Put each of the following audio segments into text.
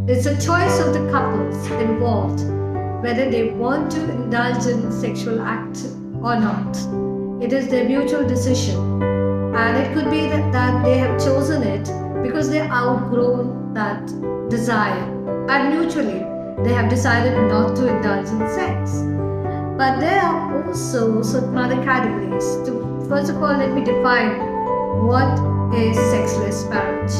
It's a choice of the couples involved whether they want to indulge in sexual act or not. It is their mutual decision, and it could be that they have chosen it because they outgrown that desire, and mutually they have decided not to indulge in sex. But there are also certain other categories. First of all, let me define what is sexless marriage.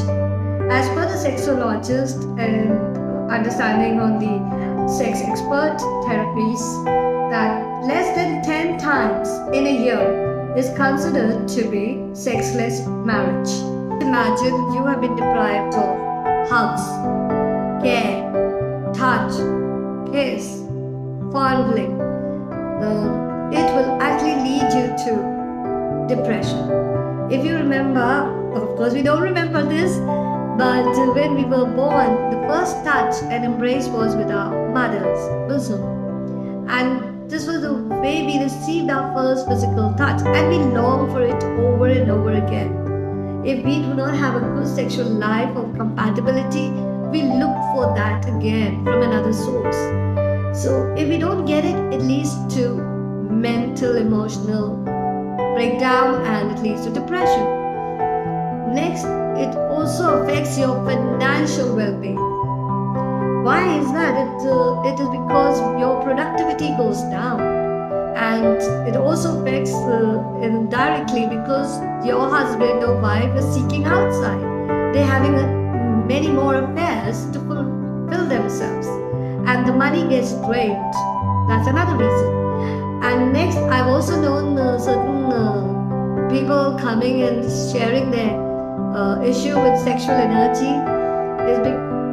As per the sexologist and understanding on the sex expert therapies, that less than 10 times in a year is considered to be sexless marriage. Imagine you have been deprived of hugs, care, touch, kiss, fondling. It will actually lead you to depression. If you remember, of course we don't remember this, but when we were born, the first touch and embrace was with our mother's bosom. And this was the way we received our first physical touch, and we long for it over and over again. If we do not have a good sexual life of compatibility, we look for that again from another source. So if we don't get it, it leads to mental, emotional breakdown, and it leads to depression. Next, it also affects your financial well-being. Why is that? It is because your productivity goes down, and it also affects indirectly because your husband or wife is seeking outside. They're having many more affairs to fulfill themselves, and the money gets drained. That's another reason. And next, I've also known certain people coming and sharing their issue with sexual energy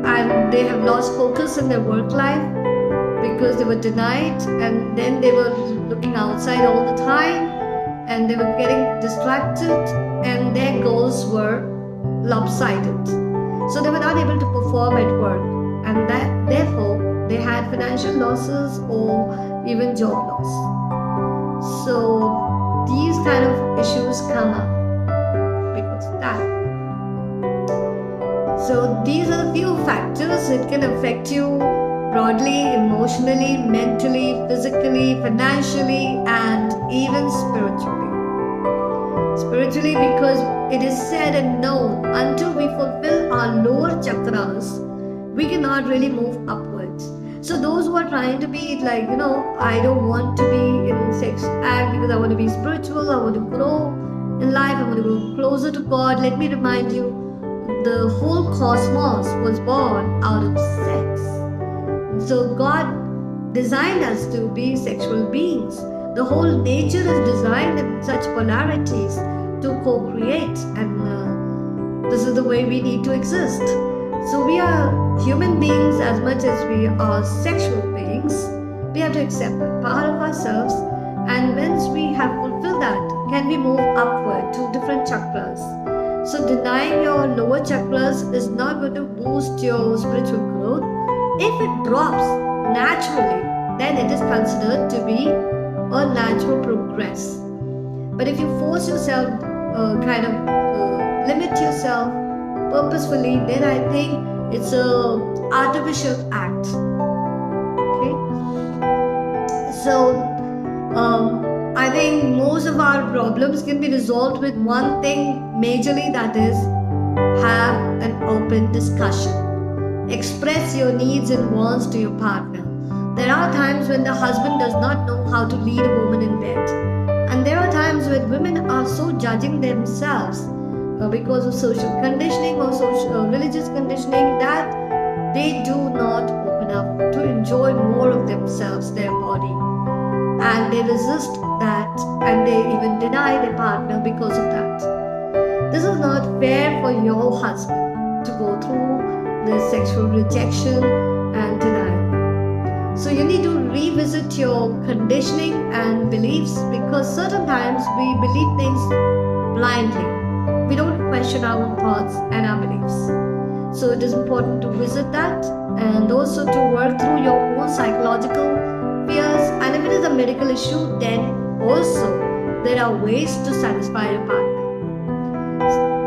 and they have lost focus in their work life because they were denied, and then they were looking outside all the time, and they were getting distracted, and their goals were lopsided. So they were not able to perform at work, and that therefore they had financial losses or even job loss. So these kind of issues come up because of that. So these are the few factors. It can affect you broadly, emotionally, mentally, physically, financially, and even spiritually. Spiritually, because it is said and known, until we fulfill our lower chakras, we cannot really move upwards. So those who are trying to be like, I don't want to be in sex act because I want to be spiritual, I want to grow in life, I want to go closer to God. Let me remind you, the whole cosmos was born out of sex. So God designed us to be sexual beings. The whole nature is designed in such polarities to co-create, and this is the way we need to exist. So we are human beings as much as we are sexual beings. We have to accept that part of ourselves, and once we have fulfilled that, can we move upward to different chakras. So denying your lower chakras is not going to boost your spiritual growth. If it drops naturally, then it is considered to be a natural progress. But if you force yourself, limit yourself purposefully, then I think it's a artificial act. Okay. So I think most of our problems can be resolved with one thing majorly, that is, have an open discussion. Express your needs and wants to your partner. There are times when the husband does not know how to lead a woman in bed. And there are times when women are so judging themselves because of social conditioning or religious conditioning that they do not open up to enjoy more of themselves, their body. And they resist that, and they even deny their partner because of that. This is not fair for your husband to go through this sexual rejection and denial. So you need to revisit your conditioning and beliefs, because certain times we believe things blindly. We don't question our own thoughts and our beliefs. So it is important to visit that, and also to work through your own psychological fears. And if it is a medical issue, then also there are ways to satisfy your partner.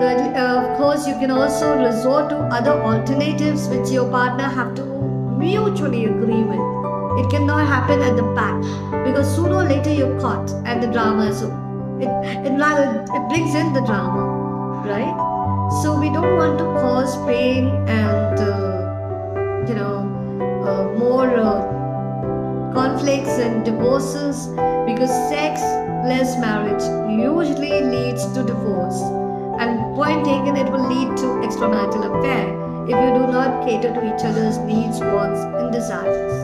But of course, you can also resort to other alternatives which your partner have to mutually agree with. It cannot happen at the back because sooner or later you're caught and the drama is over. It brings in the drama, right? So we don't want to cause pain and more conflicts and divorces because sexless marriage usually leads to divorce. And point taken, it will lead to extramarital affair if you do not cater to each other's needs, wants, and desires.